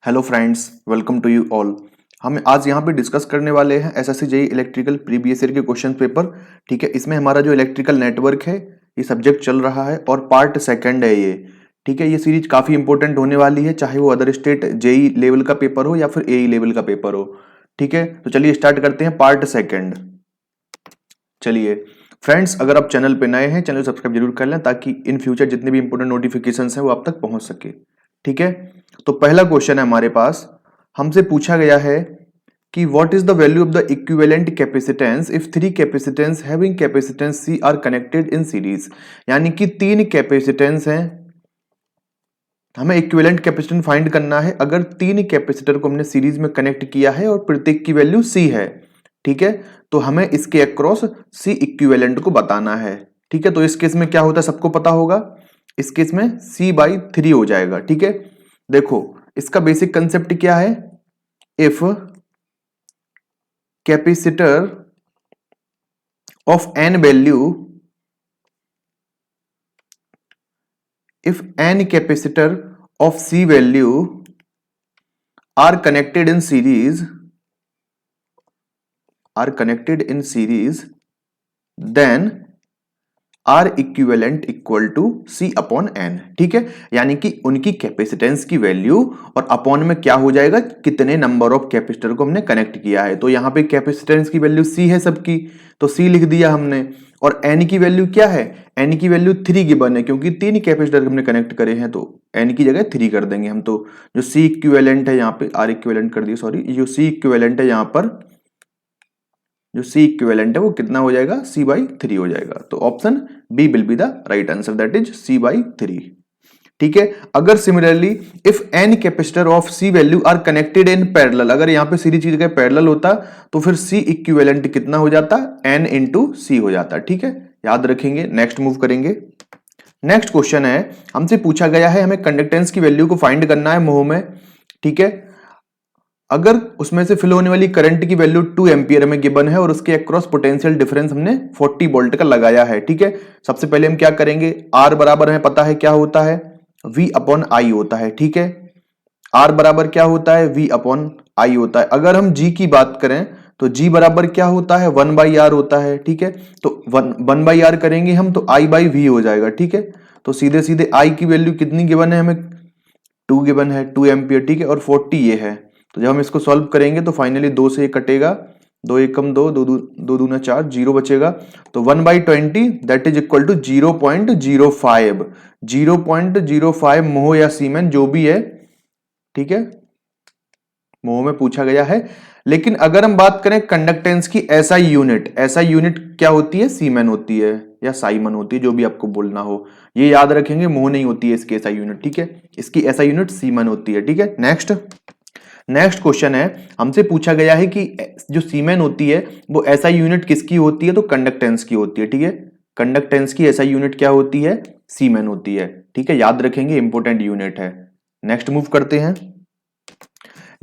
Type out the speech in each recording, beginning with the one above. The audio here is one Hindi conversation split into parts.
Hello friends, welcome to you all. हम आज यहाँ पे डिस्कस करने वाले हैं SSC JEE electrical previous year के क्वेश्चन पेपर। ठीक है, इसमें हमारा जो इलेक्ट्रिकल नेटवर्क है ये सब्जेक्ट चल रहा है और पार्ट सेकंड है ये। ठीक है, ये सीरीज काफ़ी इंपॉर्टेंट होने वाली है, चाहे वो अदर स्टेट जेईई लेवल का पेपर हो या फिर एई लेवल का पेपर हो। ठीक है, तो चलिए स्टार्ट करते हैं पार्ट सेकंड। चलिए फ्रेंड्स, अगर आप चैनल पे नए हैं चैनल को सब्सक्राइब जरूर कर लें ताकि इन फ्यूचर जितने भी इंपॉर्टेंट नोटिफिकेशंस हैं वो आप तक पहुंच सके। ठीक है, तो पहला क्वेश्चन है हमारे पास, हमसे पूछा गया है कि what is the value of the equivalent capacitance if three capacitance having capacitance C are connected in series. यानी कि तीन कैपेसिटेंस हैं, हमें इक्विवेलेंट कैपेसिटेंस फाइंड करना है अगर तीन कैपेसिटर को हमने सीरीज में कनेक्ट किया है और प्रत्येक की वैल्यू सी है। ठीक है, तो हमें इसके अक्रॉस सी इक्विवेलेंट को बताना है। ठीक है, तो इस केस में क्या होता है सबको पता होगा, इस केस में C/3 हो जाएगा। ठीक है, देखो इसका बेसिक कंसेप्ट क्या है, if capacitor of N value, if n capacitor of C value are connected in series, then R equivalent equal to C upon n। ठीक है, यानी कि उनकी कैपेसिटेंस की वैल्यू और अपॉन में क्या हो जाएगा, कितने नंबर ऑफ कैपेसिटर को हमने कनेक्ट किया है। तो यहाँ पे कैपेसिटेंस की वैल्यू C है सबकी, तो C लिख दिया हमने, और n की वैल्यू क्या है, n की वैल्यू 3 गिवन है क्योंकि तीन कैपेसिटर हमने कनेक्ट करे हैं, तो n की जगह 3 कर देंगे हम। तो जो C इक्विवेलेंट है यहाँ पे, R इक्विवेलेंट कर दिया सॉरी, जो C इक्विवेलेंट है यहाँ पर, जो C इक्विवेलेंट है वो कितना हो जाएगा, C/3 हो जाएगा। तो option B will be the right answer, that is C/3। ठीक है, अगर similarly if n capacitor of C value are connected in parallel, अगर यहाँ पे सीरीज की जगह पैरेलल होता तो फिर C इक्विवेलेंट कितना हो जाता, n इंटू C हो जाता। ठीक है, याद रखेंगे। नेक्स्ट मूव करेंगे। नेक्स्ट क्वेश्चन है, हमसे पूछा गया है हमें कंडक्टेंस की वैल्यू को फाइंड करना है मोह में। ठीक है, अगर उसमें से फ्लो होने वाली करंट की वैल्यू 2 एम्पियर में गिवन है और उसके अक्रॉस पोटेंशियल डिफरेंस हमने 40 वोल्ट का लगाया है। ठीक है, सबसे पहले हम क्या करेंगे, R बराबर हमें पता है क्या होता है, V अपॉन I होता है। ठीक है, R बराबर क्या होता है, V अपॉन I होता है। अगर हम G की बात करें तो G बराबर क्या होता है, 1/R होता है। ठीक है, तो 1/R करेंगे हम तो I/V हो जाएगा। ठीक है, तो सीधे सीधे I की वैल्यू कितनी गिवन है हमें, 2 गिवन है, 2 एम्पियर। ठीक है, और 40 ये है। तो जब हम इसको सॉल्व करेंगे तो फाइनली 2 से ये कटेगा, 2 एकम 2, 2 दूना 4, 0 बचेगा। तो 1/20 दैट इज इक्वल टू 0.05। 0.05 मोह या सीमेन जो भी है। ठीक है, मोह में पूछा गया है। लेकिन अगर हम बात करें कंडक्टेंस की SI यूनिट, SI यूनिट क्या होती है, सीमेन होती है या साइमन होती है, जो भी आपको बोलना हो, ये याद रखेंगे। मोह नहीं होती है इसकी SI यूनिट। ठीक है, इसकी SI यूनिट सीमेन होती है। ठीक है, नेक्स्ट क्वेश्चन है, हमसे पूछा गया है कि जो सीमेन होती है वो SI यूनिट किसकी होती है, तो कंडक्टेंस की होती है। ठीक है, कंडक्टेंस की SI यूनिट क्या होती है, सीमेन होती है। ठीक है, याद रखेंगे, इंपॉर्टेंट यूनिट है। नेक्स्ट मूव करते हैं।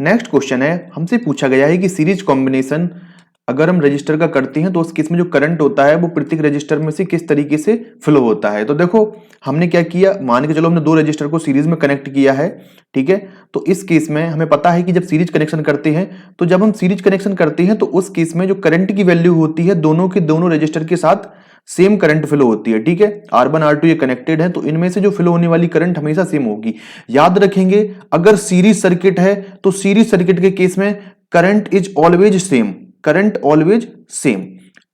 नेक्स्ट क्वेश्चन है, हमसे पूछा गया है कि सीरीज कॉम्बिनेशन अगर हम रजिस्टर का करते हैं तो उस केस में जो करंट होता है वो प्रत्येक रजिस्टर में से किस तरीके से फ्लो होता है। तो देखो हमने क्या किया, मान के चलो हमने 2 रजिस्टर को सीरीज में कनेक्ट किया है। ठीक है, तो इस केस में हमें पता है कि जब सीरीज कनेक्शन करते हैं, तो जब हम सीरीज कनेक्शन करते हैं तो उस केस में जो करंट की वैल्यू होती है दोनों के दोनों रजिस्टर के साथ सेम करंट फ्लो होती है। ठीक है, R1 R2 ये कनेक्टेड है तो इनमें से जो फ्लो होने वाली करंट हमेशा सेम होगी। याद रखेंगे, अगर सीरीज सर्किट है तो सीरीज सर्किट के केस में current is always same, current always same.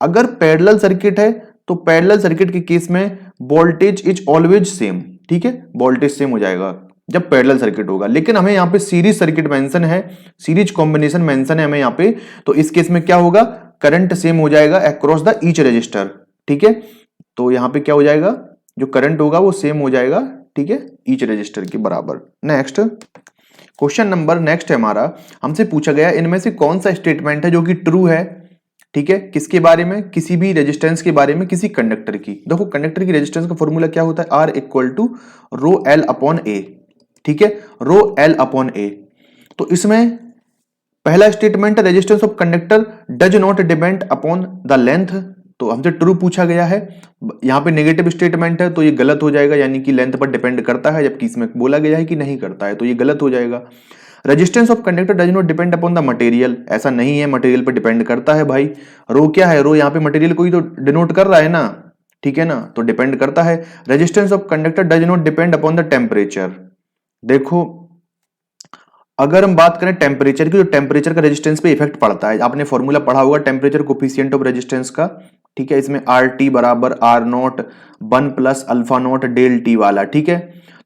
अगर पैरेलल सर्किट है तो पैरेलल सर्किट के केस में वोल्टेज इज ऑलवेज सेम। ठीक है, वोल्टेज सेम हो जाएगा जब पैरेलल सर्किट होगा। लेकिन हमें यहाँ पे सीरीज सर्किट मेंशन है, सीरीज कॉम्बिनेशन मेंशन है हमें यहाँ पे, तो इस केस में क्या होगा, करंट सेम हो जाएगा अक्रॉस द ईच रजिस्टर। ठीक है, तो यहाँ पे क्या हो जाएगा, जो करंट होगा वो सेम हो जाएगा। ठीक है, ईच रजिस्टर के बराबर। नेक्स्ट क्वेश्चन नंबर नेक्स्ट है हमारा, हमसे पूछा गया इनमें से कौन सा स्टेटमेंट है जो कि ट्रू है। ठीक है, किसके बारे में, किसी भी रेजिस्टेंस के बारे में, किसी कंडक्टर की। देखो कंडक्टर की रेजिस्टेंस का फॉर्मूला क्या होता है, R equal to rho L upon A। ठीक है, रो L अपॉन A। तो इसमें पहला statement, resistance of conductor does not depend upon the length, तो हमसे ट्रू पूछा गया है। यहाँ पे नेगेटिव स्टेटमेंट है तो ये गलत हो जाएगा, यानी कि लेंथ पर डिपेंड करता है, जबकि इसमें बोला गया है कि नहीं करता है, तो ये गलत हो जाएगा। Resistance of conductor does not depend upon the material, ऐसा नहीं है, मटेरियल पर डिपेंड करता है भाई। रो क्या है, रो यहाँ पे मटेरियल को ही तो डिनोट कर रहा है ना, ठीक है ना, तो डिपेंड करता है। Resistance of conductor does not depend upon the temperature. देखो अगर हम बात करें टेम्परेचर की, तो टेम्परेचर का रेजिस्टेंस पे इफेक्ट पड़ता है। आपने फॉर्मूला पढ़ा होगा टेम्परेचर कोफिशिएंट ऑफ रेजिस्टेंस का, ठीक है, इसमें आर टी बराबर R naught 1 plus alpha naught del T वाला, ठीक है।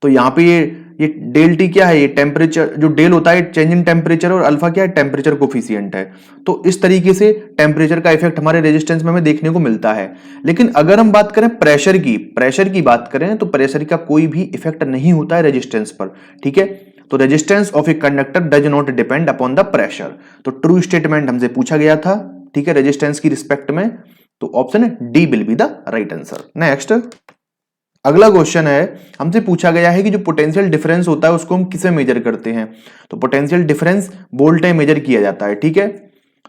तो यहाँ पे ये डेल टी क्या है, ये टेम्परेचर जो डेल होता है चेंज इन टेम्परेचर, और अल्फा क्या है, टेम्परेचर कोफिशिएंट है। तो इस तरीके से टेम्परेचर का इफेक्ट हमारे रेजिस्टेंस में हमें देखने को मिलता है। लेकिन अगर हम बात करें प्रेशर की बात करें, तो प्रेशर का कोई भी इफेक्ट नहीं होता है रेजिस्टेंस पर, ठीक है। तो resistance of a conductor does not depend upon the pressure. तो ट्रू स्टेटमेंट हमसे पूछा गया था, ठीक है, रेजिस्टेंस की रिस्पेक्ट में, तो option D will be the right answer. Next अगला क्वेश्चन है, हमसे पूछा गया है कि जो पोटेंशियल डिफरेंस होता है उसको हम किसे मेजर करते हैं। तो पोटेंशियल डिफरेंस वोल्ट में मेजर किया जाता है, ठीक है।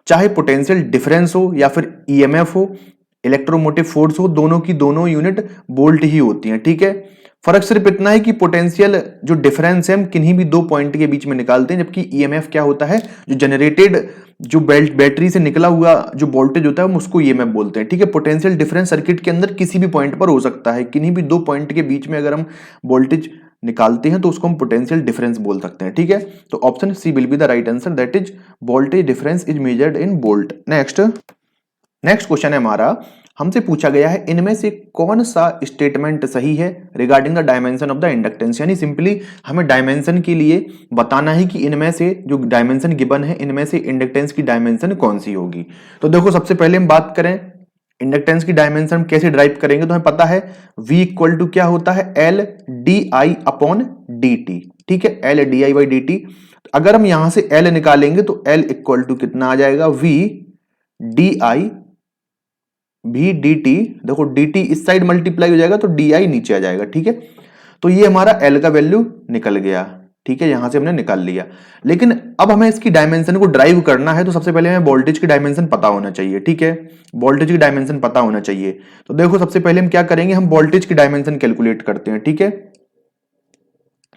चाहे पोटेंशियल डिफरेंस हो या फिर ईएमएफ हो, इलेक्ट्रोमोटिव फोर्स हो, दोनों की दोनों यूनिट वोल्ट ही होती हैं, ठीक है। फर्क सिर्फ इतना है कि पोटेंशियल जो डिफरेंस है हम किन्हीं भी दो पॉइंट के बीच में निकालते हैं, जबकि ईएमएफ क्या होता है, जो जनरेटेड जो बैटरी से निकला हुआ जो वोल्टेज होता है हम उसको ईएमएफ बोलते हैं, ठीक है। पोटेंशियल डिफरेंस सर्किट के अंदर किसी भी पॉइंट पर हो सकता है, किन्हीं भी दो पॉइंट के बीच में अगर हम वोल्टेज निकालते हैं तो उसको हम पोटेंशियल डिफरेंस बोल सकते हैं, ठीक है। तो option C will be the right answer, that is voltage difference is measured in volt. Next question है हमारा, हमसे पूछा गया है इनमें से कौन सा स्टेटमेंट सही है regarding the dimension of the inductance. यानी सिंपली हमें डायमेंशन के लिए बताना है कि इनमें से जो डायमेंशन गिवन है इनमें से इंडक्टेंस की डायमेंशन कौन सी होगी। तो देखो सबसे पहले हम बात करें इंडक्टेंस की डायमेंशन कैसे ड्राइव करेंगे, तो हमें पता है V इक्वल टू क्या होता है, L DI अपॉन dt, ठीक है, L DI बाई dt। अगर हम यहां से L निकालेंगे तो L इक्वल टू कितना आ जाएगा, V DI भी dt, देखो dt इस साइड मल्टीप्लाई हो जाएगा तो di नीचे आ जाएगा, ठीक है। तो ये हमारा L का वैल्यू निकल गया, ठीक है, यहां से हमने निकाल लिया। लेकिन अब हमें इसकी डायमेंशन को ड्राइव करना है, तो सबसे पहले हमें वोल्टेज की डायमेंशन पता होना चाहिए, ठीक है, वोल्टेज की डायमेंशन पता होना चाहिए। तो देखो सबसे पहले हम क्या करेंगे, हम वोल्टेज की डायमेंशन कैलकुलेट करते हैं, ठीक है,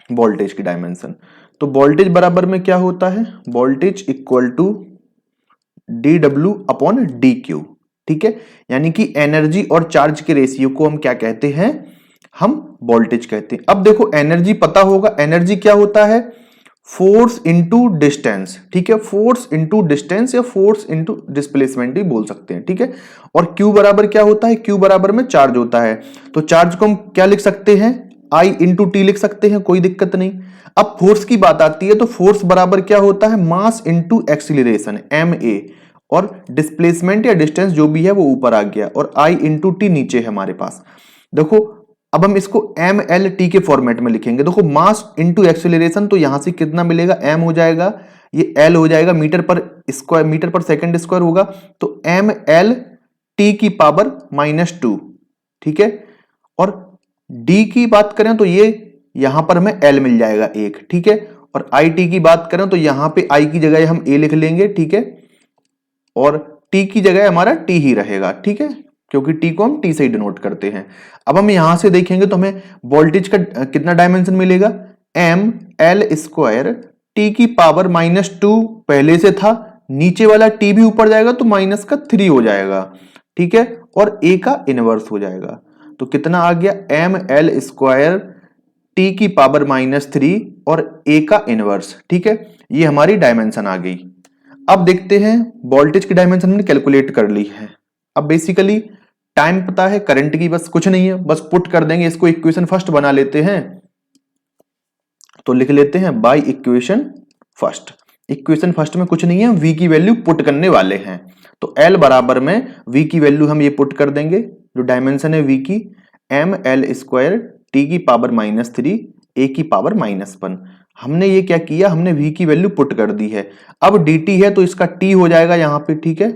वोल्टेज की डायमेंशन। तो वोल्टेज बराबर में क्या होता है, voltage equal to dw upon dq, ठीक है। यानी कि एनर्जी और चार्ज के रेशियो को हम क्या कहते हैं, हम वोल्टेज कहते हैं। अब देखो एनर्जी पता होगा, एनर्जी क्या होता है, फोर्स इनटू डिस्टेंस, ठीक है, फोर्स इनटू डिस्टेंस या फोर्स इनटू डिस्प्लेसमेंट भी बोल सकते हैं, ठीक है। और Q बराबर क्या होता है, Q बराबर में चार्ज होता है। तो चार्ज को हम क्या लिख सकते हैं, I इंटू टी लिख सकते हैं, कोई दिक्कत नहीं। अब फोर्स की बात आती है तो फोर्स बराबर क्या होता है, मास इंटू एक्सीलरेशन ma, और डिस्प्लेसमेंट या डिस्टेंस जो भी है वो ऊपर आ गया, और I इंटू टी नीचे है हमारे पास। देखो अब हम इसको एम एल टी के फॉर्मेट में लिखेंगे। देखो मास इंटू एक्सेलरेशन, तो यहां से कितना मिलेगा, m हो जाएगा, ये l हो जाएगा, मीटर पर सेकंड स्क्वायर होगा, तो एम एल टी की पावर -2, ठीक है। और d की बात करें तो ये यहां पर हमें l मिल जाएगा 1, ठीक है। और आई टी की बात करें तो यहां पे i की जगह हम a लिख लेंगे, ठीक है, और t की जगह हमारा t ही रहेगा, ठीक है, क्योंकि t को हम t से ही डिनोट करते हैं। अब हम यहां से देखेंगे तो हमें वोल्टेज का कितना डायमेंशन मिलेगा, m l स्क्वायर t की पावर -2 पहले से था, नीचे वाला t भी ऊपर जाएगा तो -3 हो जाएगा, ठीक है, और a का इनवर्स हो जाएगा। तो कितना आ गया, m l स्क्वायर t की पावर -3 और a का इनवर्स, ठीक है, ये हमारी डायमेंशन आ गई। अब देखते हैं वोल्टेज की डायमेंशन हमने कैलकुलेट कर ली है। अब बेसिकली टाइम पता है, करंट की बस कुछ नहीं है, बस पुट कर देंगे इसको, इक्वेशन फर्स्ट बना लेते हैं। तो लिख लेते हैं by equation first. Equation first में कुछ नहीं है, v की वैल्यू पुट करने वाले हैं। तो L बराबर में v की वैल्यू हम ये पुट कर देंगे, जो डायमेंशन है v की, एम एल स्क्वायर टी की पावर -3 a की पावर -1। हमने ये क्या किया, हमने v की वैल्यू पुट कर दी है। अब dt है तो इसका t हो जाएगा यहाँ पे, ठीक है,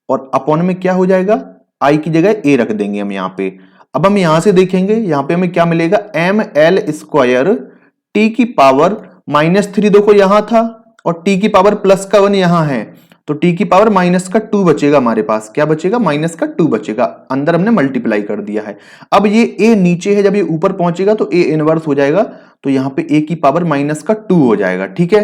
और अपॉन में क्या हो जाएगा, i की जगह a रख देंगे हम यहाँ पे। अब हम यहां से देखेंगे, यहाँ पे हमें क्या मिलेगा, एम एल स्क्वायर टी की पावर -3 देखो यहां था, और t की पावर +1 यहां है, तो t की पावर -2 बचेगा हमारे पास, क्या बचेगा, -2 बचेगा, अंदर हमने मल्टीप्लाई कर दिया है। अब ये a नीचे है, जब ये ऊपर पहुंचेगा तो a इनवर्स हो जाएगा, तो यहाँ पे a की पावर -2 हो जाएगा, ठीक है।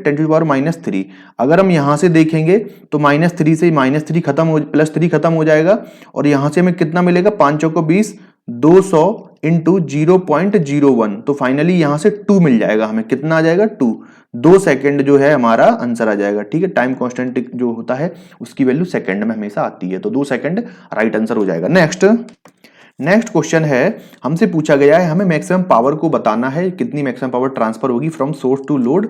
10⁻⁻3। अगर हम यहां से देखेंगे तो -3 से -3 खत्म हो, +3 खत्म हो जाएगा और यहां से हमें कितना मिलेगा, 5 चौको 20, 200 इंटू 0.01, तो फाइनली यहां से 2 मिल जाएगा हमें। कितना आ जाएगा, 2 सेकंड जो है हमारा आंसर आ जाएगा। ठीक है, टाइम कांस्टेंट जो होता है उसकी वैल्यू सेकंड में हमेशा आती है, तो 2 सेकंड राइट आंसर हो जाएगा। नेक्स्ट क्वेश्चन है, हमसे पूछा गया है हमें मैक्सिमम पावर को बताना है, कितनी मैक्सिमम पावर ट्रांसफर होगी फ्रॉम सोर्स टू लोड।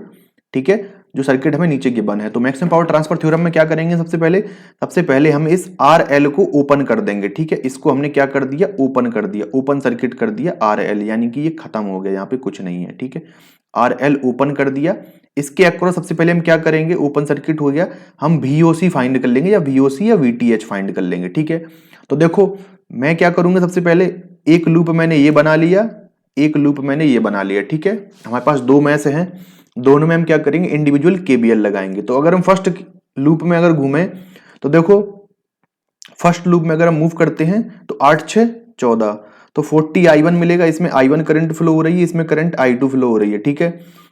ठीक है, जो सर्किट हमें नीचे गिवन है। तो मैक्सिमम पावर ट्रांसफर थ्योरम में क्या करेंगे, सबसे पहले हम इस RL को ओपन कर देंगे। ठीक है, इसको हमने क्या कर दिया, ओपन कर दिया, ओपन सर्किट कर दिया RL, यानी कि ये खत्म हो गया, यहाँ पे कुछ नहीं है। ठीक है, RL ओपन कर दिया। इसके अक्रॉस सबसे पहले हम क्या करेंगे, ओपन सर्किट हो गया, हम VOC फाइंड कर लेंगे, या VOC या VTH फाइंड कर लेंगे। ठीक है, तो देखो मैं क्या करूंगा, सबसे पहले एक लूप मैंने ये बना लिया, एक लूप मैंने ये बना लिया। ठीक है, हमारे पास 2 मैश हैं, दोनों में हम क्या करेंगे, इंडिविजुअल KVL लगाएंगे। तो अगर हम फर्स्ट लूप में अगर घूमें तो देखो, फर्स्ट लूप में अगर हम मूव करते हैं तो 8 6 14, तो 40 I1 मिलेगा। इसमें I1 करंट फ्लो हो रही है, इसमें करंट I2 फ्लो हो रही है। ठीक है,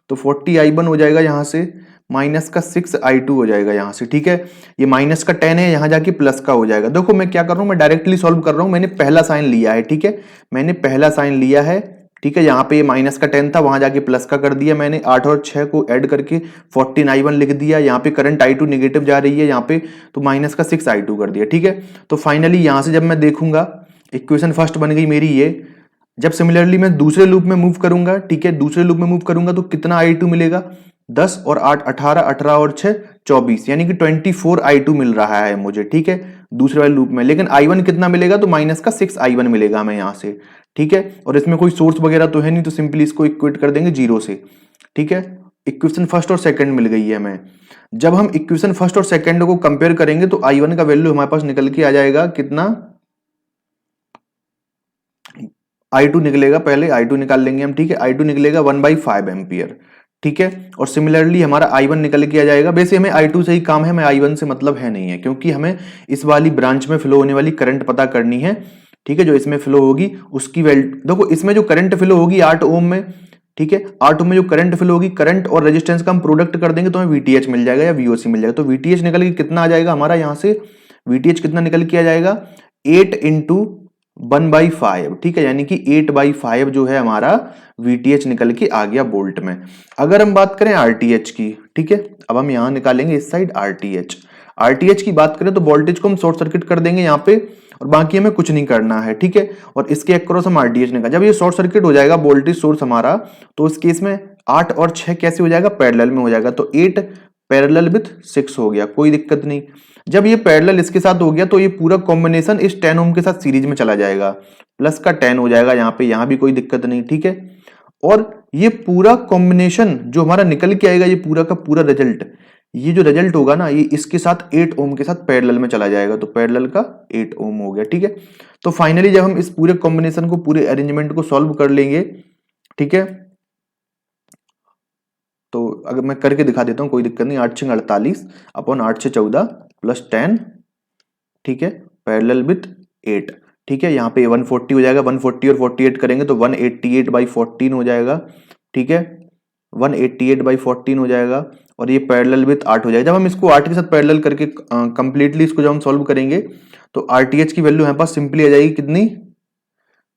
तो 40 I1 हो जाएगा यहां से, माइनस का 6 I2 हो जाएगा यहां से। ठीक है, ये माइनस का 10 है, यहां जाके प्लस का हो जाएगा। देखो मैं क्या कर रहा हूं, मैं डायरेक्टली सॉल्व कर रहा हूं, मैंने पहला साइन लिया है। ठीक है, मैंने पहला साइन लिया है। ठीक है, यहाँ पे माइनस का 10 था, वहां जाके प्लस का कर दिया मैंने, 8 और 6 को ऐड करके 14 I1 लिख दिया। यहाँ पे करंट I2 नेगेटिव जा रही है यहाँ पे, तो माइनस का 6 I2 कर दिया। ठीक है, तो फाइनली यहां से जब मैं देखूंगा, इक्वेशन फर्स्ट बन गई मेरी ये। जब सिमिलरली मैं दूसरे लूप में मूव करूंगा, ठीक है, दूसरे लूप में मूव करूंगा तो कितना I2 मिलेगा, 10 और 8 18, 18 और 6 24, यानी कि 24 I2 मिल रहा है मुझे। ठीक है, दूसरे वाले लूप में, लेकिन I1 कितना मिलेगा, तो माइनस का 6 I1 मिलेगा हमें यहां से। ठीक है, और इसमें कोई सोर्स वगैरह तो है नहीं, तो सिंपली इसको इक्वेट कर देंगे 0 से। ठीक है, इक्वेशन फर्स्ट और सेकंड मिल गई है हमें। जब हम इक्वेशन फर्स्ट और सेकंड को कंपेयर करेंगे तो I1 का वैल्यू हमारे पास निकल के आ जाएगा कितना, I2 निकलेगा, पहले I2 निकाल लेंगे हम। ठीक है, I2 निकलेगा 1/5 एम्पियर। ठीक है, और सिमिलरली हमारा I1 निकल के आ जाएगा। वैसे हमें I2 से ही काम है, हमें I1 से मतलब है नहीं है, क्योंकि हमें इस वाली ब्रांच में फ्लो होने वाली करंट पता करनी है। ठीक है, जो इसमें फ्लो होगी उसकी वैल्यू देखो, इसमें जो करंट फ्लो होगी 8 ओम में। ठीक है, 8 ओम में जो करंट फ्लो होगी, करंट और रेजिस्टेंस का हम प्रोडक्ट कर देंगे तो हमें VTH मिल जाएगा या VOC मिल जाएगा। तो VTH निकल के कितना आ जाएगा हमारा यहाँ से, VTH कितना निकल के आ जाएगा 8 इंटू 1/5, ठीक है, यानी कि 8/5 जो है हमारा VTH निकल के आ गया वोल्ट में। अगर हम बात करें RTH की, ठीक है, अब हम यहां निकालेंगे इस साइड RTH की बात करें तो वोल्टेज को हम शॉर्ट सर्किट कर देंगे यहाँ पे और बाकी हमें कुछ नहीं करना है, ठीक है, और इसके अक्रॉस हम RTH निकाल। जब ये शॉर्ट सर्किट हो जाएगा वोल्टेज सोर्स हमारा, तो उस केस में 8 और 6 कैसे हो जाएगा, पैरेलल में हो जाएगा, तो 8 पैरेलल विथ 6 हो गया, कोई दिक्कत नहीं। जब ये पैरेलल इसके साथ हो गया तो ये पूरा कॉम्बिनेशन इस 10 ओम के साथ सीरीज में चला जाएगा, प्लस का 10 हो जाएगा यहाँ पे, यहाँ भी कोई दिक्कत नहीं, ठीक है। और ये पूरा कॉम्बिनेशन जो हमारा निकल के आएगा, ये पूरा का पूरा रिजल्ट, ये जो रिजल्ट होगा ना, ये इसके साथ 8 ओम के साथ पैरेलल में चला जाएगा, तो पैरेलल का 8 ओम हो गया, ठीक है। तो फाइनली जब हम इस पूरे कॉम्बिनेशन को, पूरे अरेंजमेंट को सॉल्व कर लेंगे, ठीक है, तो अगर मैं करके दिखा देता हूं, कोई दिक्कत नहीं। 8 6 48 अपॉन 8 6 14 प्लस 10, ठीक है, पैरेलल विथ 8, ठीक है, यहाँ पे 140 हो जाएगा, 140 और 48 करेंगे तो 188/14 हो जाएगा, ठीक है, 188/14 हो जाएगा, और ये पैरेलल विथ 8 हो जाएगा। जब हम इसको 8 के साथ पैरेलल करके कंप्लीटली इसको जब हम सॉल्व करेंगे तो RTH की वैल्यू यहाँ पास सिंपली आ जाएगी कितनी,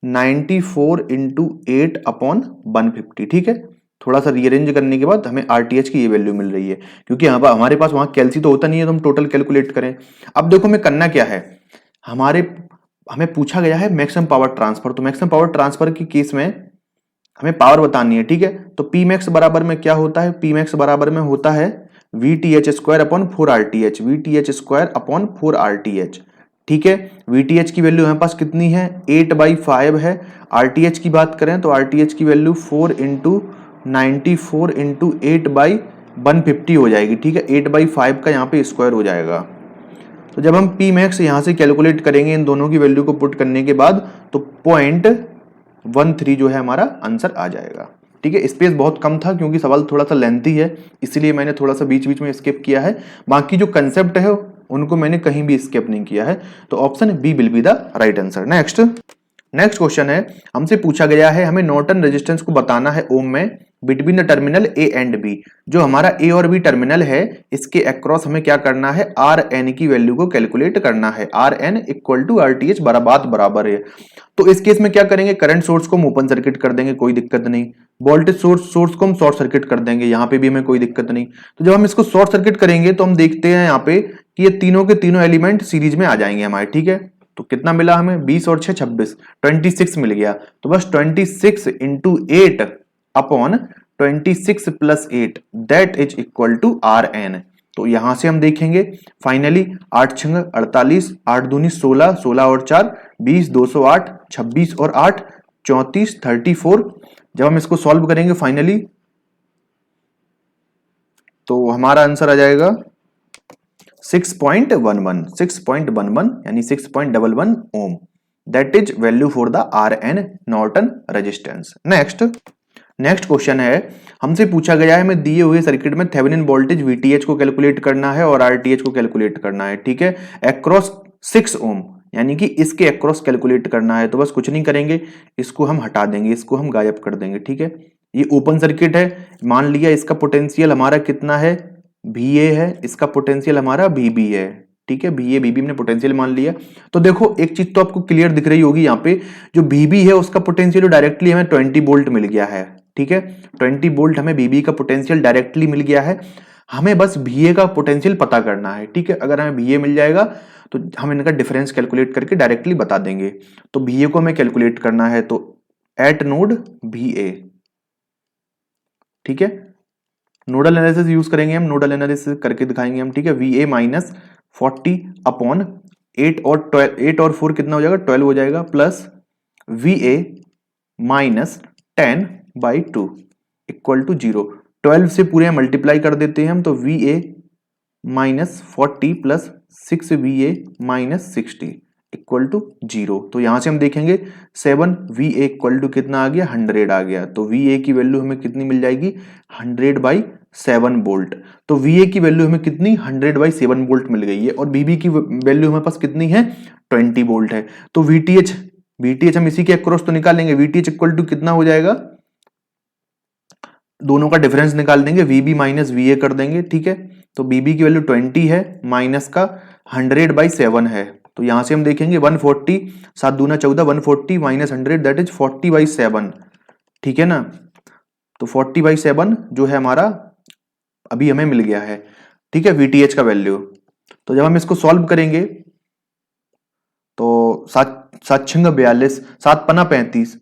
94 इंटू 8 अपॉन 150, ठीक है। थोड़ा सा रीअरेंज करने के बाद हमें RTH की ये वैल्यू मिल रही है, क्योंकि हमारे पास वहां कैलसी तो होता नहीं है, तो हम टोटल कैलकुलेट करें। अब देखो हमें करना क्या है, हमें पूछा गया है मैक्सिमम पावर ट्रांसफर, तो मैक्सिमम पावर ट्रांसफर की केस में हमें पावर बतानी है, ठीक है। तो Pmax बराबर में क्या होता है, Pmax बराबर में होता है VTH² upon 4RTH, VTH² upon 4RTH, ठीक है। VTH की वैल्यू हमारे पास कितनी है, 8/5 है। RTH की बात करें तो RTH की वैल्यू 4 इंटू 94 इंटू 8/150 हो जाएगी, ठीक है, 8/5 का यहाँ पे स्क्वायर हो जाएगा। तो जब हम Pmax यहाँ से कैलकुलेट करेंगे इन दोनों की वैल्यू को पुट करने के बाद, तो 0.13 जो है हमारा आंसर आ जाएगा, ठीक है। स्पेस बहुत कम था क्योंकि सवाल थोड़ा सा लेंथी है, इसलिए मैंने थोड़ा सा बीच बीच में स्किप किया है, बाकी जो कंसेप्ट है उनको मैंने कहीं भी स्किप नहीं किया है। तो option B will be the right answer. Next question है, हमसे पूछा गया है हमें नॉर्टन रेजिस्टेंस को बताना है ओम में between the terminal A and B. जो हमारा ए और बी टर्मिनल है इसके अक्रॉस हमें क्या करना है, आर एन की वैल्यू को कैलकुलेट करना है। R N equal to R T H बराबर है। तो इस केस में क्या करेंगे, करंट सोर्स को हम ओपन सर्किट कर देंगे, कोई दिक्कत नहीं। वोल्टेज सोर्स को हम शॉर्ट सर्किट कर देंगे, यहां पे भी हमें कोई दिक्कत नहीं। तो जब हम इसको शॉर्ट सर्किट करेंगे तो हम देखते हैं यहाँ पे कि ये तीनों के तीनों एलिमेंट सीरीज में आ जाएंगे हमारे, ठीक है। तो कितना मिला हमें, 20 और 6 26, 26 मिल गया। तो बस 26 into 8 upon 26 plus 8 that is equal to R N. तो यहां से हम देखेंगे फाइनली 8 6 48, 8 दूनी 16, 16 और 4 20, 208, 26 और 8 34, 34। जब हम इसको सॉल्व करेंगे फाइनली तो हमारा आंसर आ जाएगा 6.11 यानी 6.11 ohm. That is value for the R N Norton resistance. Next question है, हमसे पूछा गया है हमें दिए हुए सर्किट में थेवेनिन वोल्टेज VTH को कैलकुलेट करना है और RTH को कैलकुलेट करना है, ठीक है, अक्रॉस 6 ओम, यानी कि इसके अक्रॉस कैलकुलेट करना है। तो बस कुछ नहीं करेंगे, इसको हम हटा देंगे, इसको हम गायब कर देंगे, ठीक है। ये ओपन सर्किट है, मान लिया इसका पोटेंशियल हमारा कितना है, VA है, इसका पोटेंशियल हमारा VB है, ठीक है, VA VB हमने पोटेंशियल मान लिया। तो देखो एक चीज तो आपको क्लियर दिख रही होगी, यहाँ पे जो VB है उसका पोटेंशियल डायरेक्टली हमें 20 वोल्ट मिल गया है, ठीक है, 20 वोल्ट हमें VB का पोटेंशियल डायरेक्टली मिल गया है। हमें बस VA का पोटेंशियल पता करना है, ठीक है। अगर हमें VA मिल जाएगा तो हम इनका डिफरेंस कैलकुलेट करके डायरेक्टली बता देंगे। तो VA को हमें कैलकुलेट करना है, तो एट नोड VA, ठीक है, नोडल एनालिसिस यूज करेंगे हम, नोडल एनालिसिस करके दिखाएंगे हम, ठीक है। VA माइनस 40 अपॉन 8 और 4 कितना हो जाएगा, 12 हो जाएगा, plus VA minus 10/2 equal to 0। 12 से पूरे मल्टीप्लाई कर देते हैं हम, तो VA minus 40 plus 6 VA minus 60 equal to 0। तो यहां से हम देखेंगे 7 VA इक्वल टू कितना आ गया, 100 आ गया। तो VA की वैल्यू हमें कितनी मिल जाएगी, 100/7 वोल्ट। तो VA की वैल्यू हमें कितनी, 100/7 वोल्ट मिल गई है, और VB की वैल्यू हमारे पास कितनी है, 20 वोल्ट है। तो VTH हम इसी के अक्रॉस तो निकालेंगे, VTH इक्वल टू कितना हो जाएगा, दोनों का डिफरेंस निकाल देंगे, VB माइनस VA कर देंगे, ठीक है। तो BB की वैल्यू 20 है, माइनस का 100/7 है, तो यहां से हम देखेंगे 140, 7 दूना 14, 140 माइनस 100 दैट इज 40/7, ठीक है ना। तो 40/7 जो है हमारा अभी हमें मिल गया है, ठीक है, VTH का वैल्यू। तो जब हम इसको सॉल्व करेंगे तो 7×6 = 42, 7×5 = 35,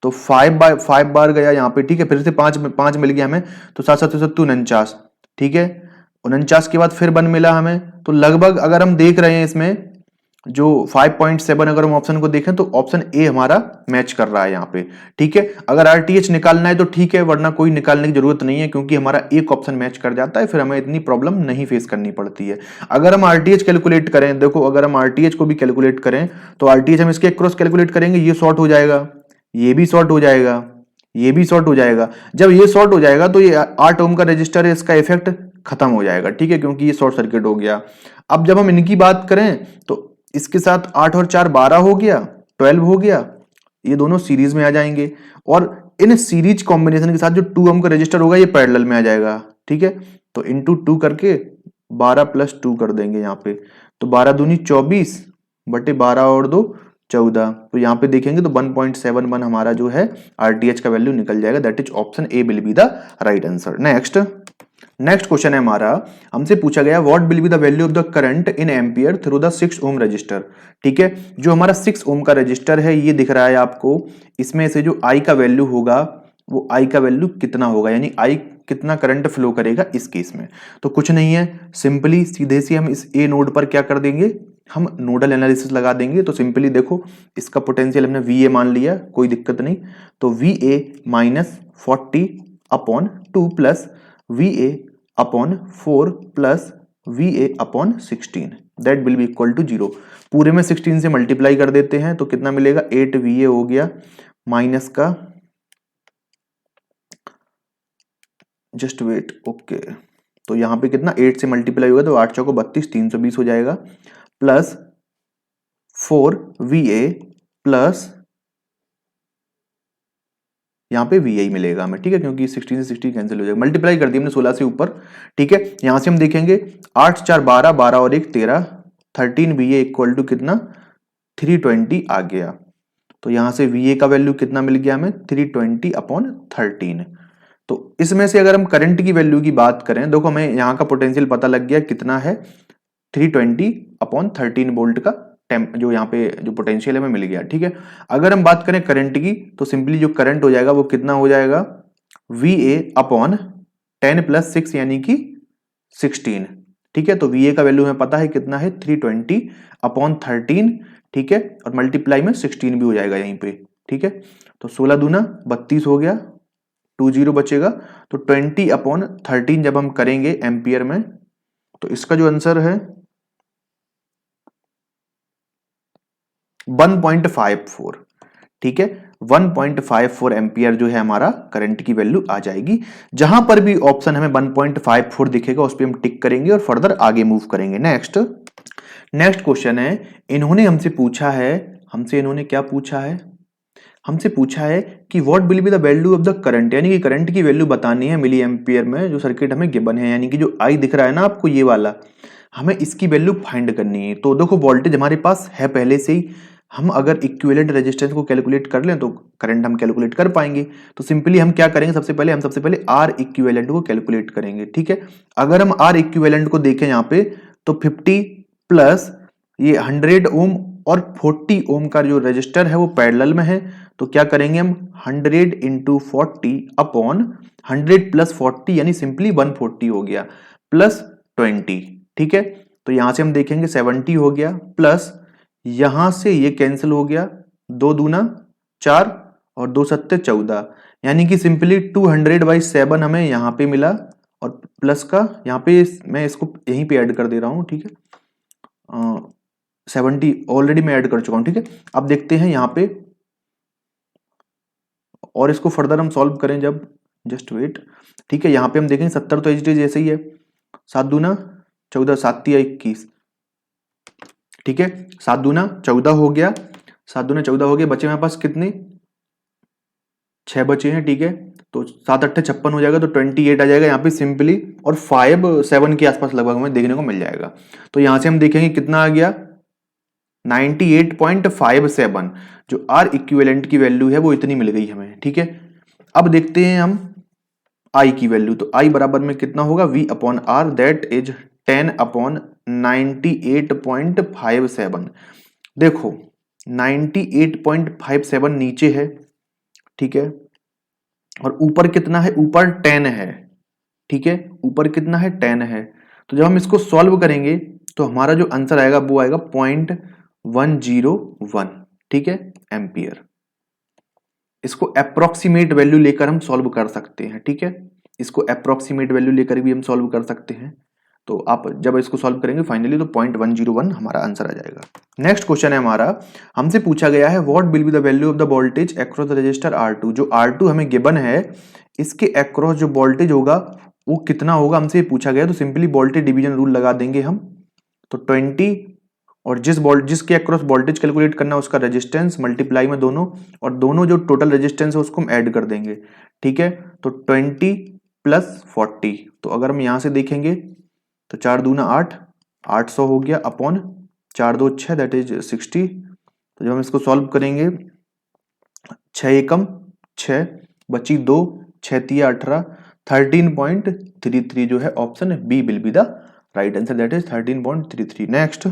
तो 5 बार गया यहाँ पे, ठीक है, फिर से 5 मिल गया हमें, तो 7×7 = 49, ठीक है। 49 के बाद फिर 1 मिला हमें, तो लगभग अगर हम देख रहे हैं इसमें जो 5.7, अगर हम ऑप्शन को देखें तो ऑप्शन ए हमारा मैच कर रहा है यहाँ पे, ठीक है। अगर RTH निकालना है तो ठीक है, वरना कोई निकालने की जरूरत नहीं है, क्योंकि हमारा एक ऑप्शन मैच कर जाता है, फिर हमें इतनी प्रॉब्लम नहीं फेस करनी पड़ती है। अगर हम RTH कैलकुलेट करें, देखो अगर हम RTH को भी कैलकुलेट करें तो RTH हम इसके क्रॉस कैलकुलेट करेंगे, ये शॉर्ट हो जाएगा, ये भी शॉर्ट हो जाएगा, ये भी शॉर्ट हो जाएगा। जब ये शॉर्ट हो जाएगा तो ये 8 ओम का रजिस्टर है, इसका इफेक्ट खत्म हो जाएगा, ठीक है, क्योंकि ये शॉर्ट सर्किट हो गया। अब जब हम इनकी बात करें तो इसके साथ 8 और 4 12 हो गया, 12 हो गया, ये दोनों सीरीज में आ जाएंगे, और इन सीरीज कॉम्बिनेशन के साथ जो 2 ओम का रजिस्टर होगा ये पैरेलल में आ जाएगा, ठीक है। तो इंटू 2 करके 12 + 2 कर देंगे यहाँ पे, तो 12 दूनी 24 बटे 12 और 2 14, तो यहाँ पे देखेंगे तो 1.71 हमारा जो है RTH का वैल्यू निकल जाएगा, that is option A will be the right answer. Next question है हमारा, हमसे पूछा गया what will be the value of the current in ampere through the 6 ohm resistor, ठीक है। जो हमारा 6 ओम का रजिस्टर है ये दिख रहा है आपको, इसमें से जो I का वैल्यू होगा वो I का वैल्यू कितना होगा, यानी I कितना करंट फ्लो करेगा इस केस में। तो कुछ नहीं है, सिंपली सीधे से हम इस ए नोड पर क्या कर देंगे, हम नोडल एनालिसिस लगा देंगे। तो सिंपली देखो इसका पोटेंशियल हमने VA मान लिया, कोई दिक्कत नहीं, तो VA - 40/2 plus VA/4 plus VA/16 that will be equal to 0। पूरे में 16 से मल्टीप्लाई कर देते हैं तो कितना मिलेगा, 8 VA हो गया, माइनस का जस्ट वेट, ओके, तो यहां पे कितना 8 से मल्टीप्लाई होगा तो 8 चौको 32, 320 हो जाएगा, प्लस 4 VA प्लस यहाँ पे VI मिलेगा हमें, ठीक है, क्योंकि 16 से 60 कैंसिल हो जाएगा, मल्टीप्लाई कर दिया हमने 16 से ऊपर, ठीक है। यहां से हम देखेंगे 8 4 12, 12 और 1 13, 13 VA इक्वल टू कितना 320 आ गया। तो यहां से VA का वैल्यू कितना मिल गया हमें 320/13। तो इसमें से अगर हम करंट की वैल्यू की बात करें, देखो हमें यहाँ का पोटेंशियल पता लग गया कितना है, 320/13 वोल्ट का जो यहाँ पे जो पोटेंशियल है हमें मिल गया, ठीक है। अगर हम बात करें करंट की तो सिंपली जो करंट हो जाएगा वो कितना हो जाएगा, VA/10 + 6 यानी कि 16, ठीक है। तो VA का वैल्यू हमें पता है कितना है 320/13, ठीक है, और मल्टीप्लाई में 16 भी हो जाएगा यहीं पे, ठीक है। तो 16 दूना 32 हो गया, 20 बचेगा, तो 20/13 जब हम करेंगे एम्पियर में तो इसका जो आंसर है 1.54, ठीक है, 1.54 एम्पियर जो है हमारा करंट की वैल्यू आ जाएगी। जहां पर भी ऑप्शन हमें 1.54 दिखेगा उस पर हम टिक करेंगे और फर्दर आगे मूव करेंगे। नेक्स्ट क्वेश्चन है, इन्होंने हमसे पूछा है, इन्होंने क्या पूछा है, हमसे पूछा है कि what will be the value of the current, यानी कि करंट की वैल्यू बतानी है मिली एम्पियर में, जो सर्किट हमें गिवन है, यानी कि जो I दिख रहा है ना आपको ये वाला, हमें इसकी वैल्यू फाइंड करनी है। तो देखो वोल्टेज हमारे पास है पहले से ही, हम अगर इक्विवेलेंट रेजिस्टेंस को कैलकुलेट कर लें तो करंट हम कैलकुलेट कर पाएंगे। तो सिंपली हम क्या करेंगे, सबसे पहले R इक्विवेलेंट को कैलकुलेट करेंगे, ठीक है। अगर हम R इक्विवेलेंट को देखें यहाँ पे तो 50 प्लस ये 100 ओम और 40 ओम का जो रजिस्टर है वो पैरेलल में है, तो क्या करेंगे हम 100 × 40/100 + 40 यानी सिंपली 140 हो गया, प्लस 20, ठीक है। तो यहां से हम देखेंगे 70 हो गया, प्लस यहां से ये कैंसिल हो गया, 2 दूना 4 और 2 सत्ते 14, यानी कि सिंपली 200/7 हमें यहां पे मिला, और प्लस का यहां पे मैं इसको यहीं पे ऐड कर दे रहा हूं, ठीक है, 70 ऑलरेडी मैं ऐड कर चुका हूं, ठीक है। अब देखते हैं यहाँ पे, और इसको फर्दर हम सॉल्व करें जब, जस्ट वेट, ठीक है। यहाँ पे हम देखेंगे 70 तो एच डी जैसे ही है, 7 दूना 14, 7 × 21, ठीक है, 7 दूना 14 हो गया, 7 दूना 14 हो गया, बचे हमारे पास कितने 6 बचे हैं, ठीक है। तो 7 8 56 हो जाएगा, तो 28 आ जाएगा यहाँ पे सिंपली, और 5 7 के आसपास लगभग हमें देखने को मिल जाएगा। तो यहाँ से हम देखेंगे कितना आ गया 98.57, जो आर इक्विवेलेंट की वैल्यू है वो इतनी मिल गई हमें। ठीक है, अब देखते हैं हम आई की वैल्यू। तो आई बराबर में कितना होगा V अपॉन आर, दैट इज 10 अपॉन 98.57। देखो 98.57 नीचे है, ठीक है, और ऊपर कितना है, ऊपर 10 है। ठीक है, ऊपर कितना है, 10 है। तो जब हम इसको सॉल्व करेंगे तो हमारा जो आंसर आएगा वो आएगा 0.101, ठीक है, एम्पियर। इसको अप्रोक्सीमेट वैल्यू लेकर हम सॉल्व कर सकते हैं। ठीक है, इसको अप्रोक्सीमेट वैल्यू लेकर भी हम सॉल्व कर सकते हैं। तो आप जब इसको सॉल्व करेंगे फाइनली तो 0.101 हमारा आंसर आ जाएगा। नेक्स्ट क्वेश्चन है हमारा, हमसे पूछा गया है what will be the value of the voltage across the register R2। जो R2 हमें गिवन है, इसके अक्रॉस जो वोल्टेज होगा वो कितना होगा, हमसे पूछा गया। तो सिंपली वोल्टेज डिवीजन रूल लगा देंगे हम। तो 20 और जिसके अक्रॉस वोल्टेज कैलकुलेट करना है उसका रेजिस्टेंस मल्टीप्लाई में दोनों, और दोनों जो टोटल रेजिस्टेंस है उसको हम ऐड कर देंगे। ठीक है, तो 20 प्लस 40। तो अगर हम यहां से देखेंगे तो 4 दूना 8, 800 हो गया, अपॉन 4 2 6, दैट इज 60। तो जब हम इसको सॉल्व करेंगे 6 एकम 6, बची 2, 6 तिया 18, 13.33 जो है option B will be the right answer, that is 13.33। Next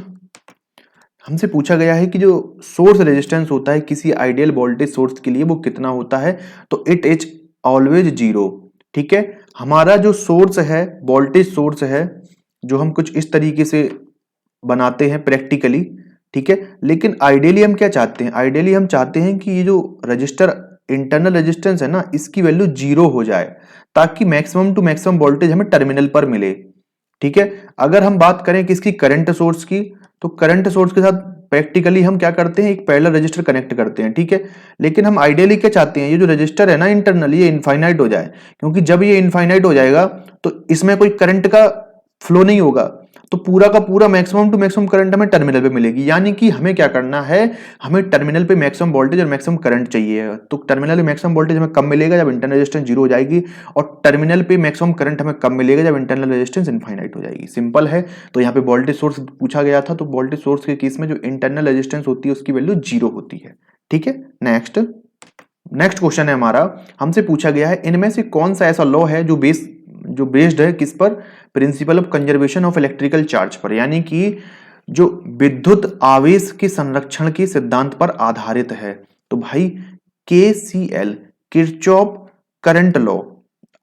हमसे पूछा गया है कि जो सोर्स रेजिस्टेंस होता है किसी आइडियल वोल्टेज सोर्स के लिए वो कितना होता है। तो इट इज ऑलवेज 0। ठीक है, हमारा जो सोर्स है, वोल्टेज सोर्स है, जो हम कुछ इस तरीके से बनाते हैं प्रैक्टिकली। ठीक है, लेकिन आइडियली हम क्या चाहते हैं, आइडियली हम चाहते हैं कि ये जो रजिस्टर इंटरनल रेजिस्टेंस है ना, इसकी वैल्यू 0 हो जाए, ताकि मैक्सिमम टू मैक्सिमम वोल्टेज हमें टर्मिनल पर मिले। ठीक है, अगर हम बात करें किसकी, करंट सोर्स की, तो करंट सोर्स के साथ प्रैक्टिकली हम क्या करते हैं, एक पैरेलल रजिस्टर कनेक्ट करते हैं। ठीक है, लेकिन हम आइडियली क्या चाहते हैं, ये जो रजिस्टर है ना इंटरनल, ये इनफाइनाइट हो जाए, क्योंकि जब ये इनफाइनाइट हो जाएगा तो इसमें कोई करंट का फ्लो नहीं होगा, तो पूरा का पूरा मैक्सिमम टू मैक्सिमम करंट हमें टर्मिनल पे मिलेगी। यानी कि हमें क्या करना है, हमें टर्मिनल पे मैक्सिमम वोल्टेज और मैक्सिमम करंट चाहिए। तो टर्मिनल पे मैक्सिमम वोल्टेज हमें कब मिलेगा, जब इंटरनल रेजिस्टेंस 0 हो जाएगी, और टर्मिनल पे मैक्सिमम करंट हमें कब मिलेगा, जब इंटरनल रेजिस्टेंस इनफाइनाइट हो जाएगी। सिंपल है। तो यहाँ पे वोल्टेज सोर्स पूछा गया था, तो वोल्टेज सोर्स के केस में जो इंटरनल रेजिस्टेंस होती है उसकी वैल्यू 0 होती है। ठीक है, नेक्स्ट क्वेश्चन है हमारा, हमसे पूछा गया है इनमें से कौन सा ऐसा लॉ है जो बेस्ड है किस पर, principle of conservation of electrical charge पर, यानी कि जो विद्युत आवेश के संरक्षण के सिद्धांत पर आधारित है। तो भाई KCL, किरचॉफ करंट लॉ।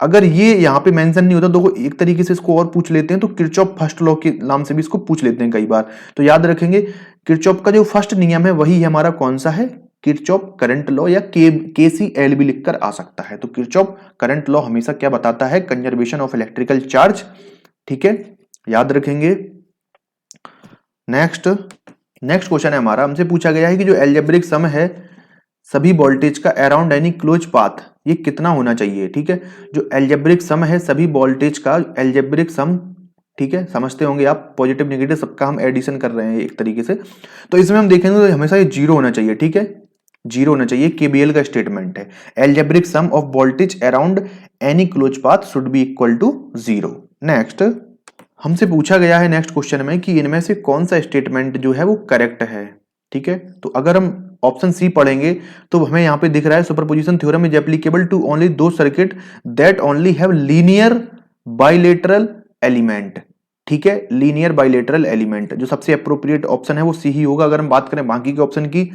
अगर ये यहां पे मेंशन नहीं होता तो एक तरीके से इसको और पूछ लेते हैं, तो किरचॉफ फर्स्ट लॉ के नाम से भी इसको पूछ लेते हैं कई बार। तो याद रखेंगे किरचॉफ का जो फर्स्ट नियम है वही हमारा कौन सा है, किरचॉफ करंट लॉ, या KCL भी लिखकर आ सकता है। तो किरचॉफ करंट लॉ हमेशा क्या बताता है, कंजर्वेशन ऑफ इलेक्ट्रिकल चार्ज। ठीक है, याद रखेंगे। नेक्स्ट क्वेश्चन है हमारा, हमसे पूछा गया है कि जो एल्जेब्रिक सम है सभी वोल्टेज का अराउंड एनी क्लोज पाथ, ये कितना होना चाहिए। ठीक है, जो एल्जेब्रिक सम है सभी वोल्टेज का, एल्जेब्रिक सम, ठीक है, समझते होंगे आप, पॉजिटिव नेगेटिव सबका हम एडिशन कर रहे हैं एक तरीके से। तो इसमें हम देखेंगे तो हमेशा ये 0 होना चाहिए। ठीक है, 0 होना चाहिए, KBL का स्टेटमेंट है, algebraic sum of voltage around any close path should be equal to 0। Next हमसे पूछा गया है नेक्स्ट क्वेश्चन में कि इनमें से कौन सा स्टेटमेंट जो है वो करेक्ट है। ठीक है, तो अगर हम ऑप्शन सी पढ़ेंगे तो हमें यहां पे दिख रहा है superposition theorem is applicable to only दो circuit that only have linear bilateral element. ठीक है, लीनियर बाइलेटरल एलिमेंट, जो सबसे अप्रोप्रिएट ऑप्शन है वो सी ही होगा। अगर हम बात करें बाकी के ऑप्शन की,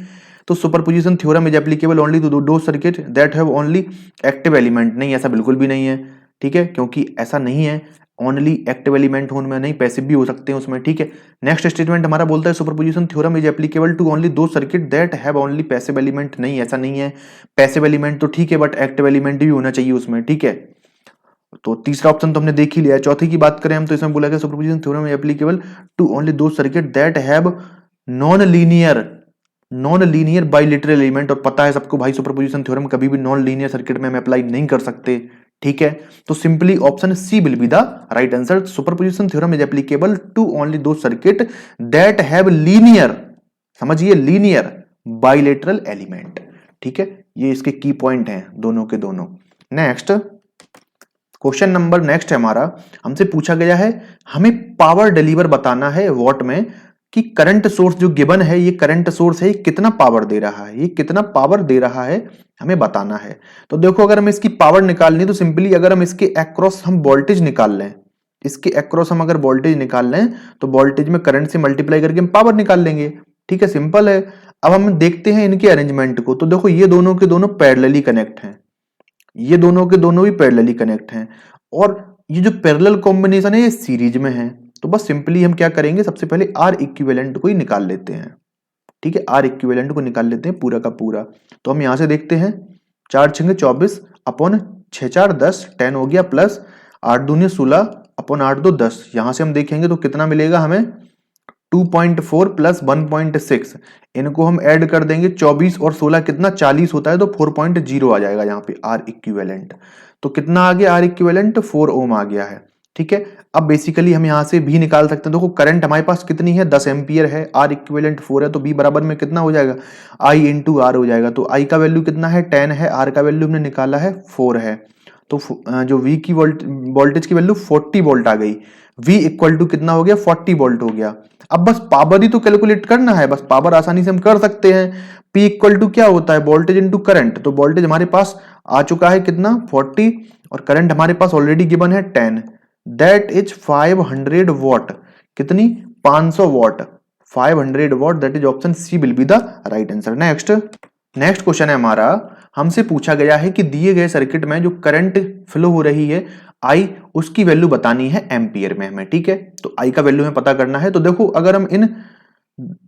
तो superposition theorem is applicable only to दो circuit that have only active element, नहीं, ऐसा बिल्कुल भी नहीं है। ठीक है, क्योंकि ऐसा नहीं है, ओनली एक्टिव एलिमेंट हो उनमें, नहीं, पैसिव भी हो सकते हैं उसमें। ठीक है, नेक्स्ट स्टेटमेंट हमारा बोलता है superposition theorem is applicable to only दो circuit that have only passive element, नहीं, ऐसा नहीं है, पैसिव एलिमेंट तो ठीक है बट एक्टिव एलिमेंट भी होना चाहिए उसमें। ठीक है, तो तीसरा ऑप्शन तो हमने देख ही लिया है। चौथी की बात करें हम तो इसमें बोला गया superposition theorem is applicable to only दो circuit that have non linear bilateral element, और पता है सबको भाई सुपरपोजिशन थ्योरम कभी भी नॉन लीनियर सर्किट में हम अप्लाई नहीं कर सकते। ठीक है, तो simply option C will be the right answer, superposition theorem is applicable to only दो सर्किट दैट हैव लीनियर, समझिए, लीनियर बाइलेटरल एलिमेंट। ठीक है, ये इसके की पॉइंट हैं दोनों के दोनों। नेक्स्ट क्वेश्चन नंबर नेक्स्ट है हमारा, हमसे पूछा गया है हमें पावर डिलीवर बताना है वॉट में, कि करंट सोर्स जो गिवन है, ये करंट सोर्स है, ये कितना पावर दे रहा है, ये कितना पावर दे रहा है हमें बताना है। तो देखो अगर हम इसकी पावर निकालनी है तो सिंपली अगर हम इसके अक्रॉस हम वोल्टेज निकाल लें, इसके अक्रॉस हम अगर वोल्टेज निकाल लें तो वोल्टेज में करंट से मल्टीप्लाई करके हम पावर निकाल लेंगे। ठीक है, सिंपल है। अब हम देखते हैं इनके अरेंजमेंट को, तो देखो ये दोनों के दोनों पैरेलली कनेक्ट हैं, ये दोनों के दोनों भी पैरेलली कनेक्ट हैं, और ये जो पैरेलल कॉम्बिनेशन है ये सीरीज में है। तो बस सिंपली हम क्या करेंगे, सबसे पहले आर इक्विवेलेंट को ही निकाल लेते हैं। ठीक है, आर इक्विवेलेंट को निकाल लेते हैं पूरा का पूरा। तो हम यहां से देखते हैं 4 छंगे 24 अपॉन 6 4 10 10 हो गया, प्लस 8 दूनी 16 अपॉन 8 2 10। यहां से हम देखेंगे तो कितना मिलेगा हमें 2.4 प्लस 1.6, इनको हम ऐड कर देंगे 24 और 16 कितना 40 होता है, तो 4.0 आ जाएगा यहाँ पे आर इक्विवेलेंट। तो कितना आ गया आर इक्विवेलेंट, 4 ओम आ गया है। ठीक है, अब बेसिकली हम यहाँ से भी निकाल सकते हैं। देखो करंट हमारे पास कितनी है 10 एम्पियर है, आर इक्विवेलेंट 4 है, तो बी बराबर में कितना हो जाएगा आई इंटू आर हो जाएगा। तो आई का वैल्यू कितना है 10 है, आर का वैल्यू हमने निकाला है 4 है, तो जो वी की वोल्टेज की वैल्यू 40 वोल्ट आ गई। V इक्वल टू कितना हो गया 40 वोल्ट हो गया। अब बस पावर ही तो कैलकुलेट करना है, बस पावर आसानी से हम कर सकते हैं। P इक्वल टू क्या होता है वोल्टेज इनटू करंट, तो वोल्टेज हमारे पास आ चुका है कितना 40 और करंट हमारे पास ऑलरेडी गिवन है 10, दैट इज 500 वॉट। कितनी 500 watt, 500 watt, that is option C will be the right answer. Next question है हमारा, हमसे पूछा गया है कि दिए गए सर्किट में जो करंट फ्लो हो रही है आई, उसकी वैल्यू बतानी है एम्पियर में हमें। ठीक है, तो आई का वैल्यू हमें पता करना है। तो देखो अगर हम इन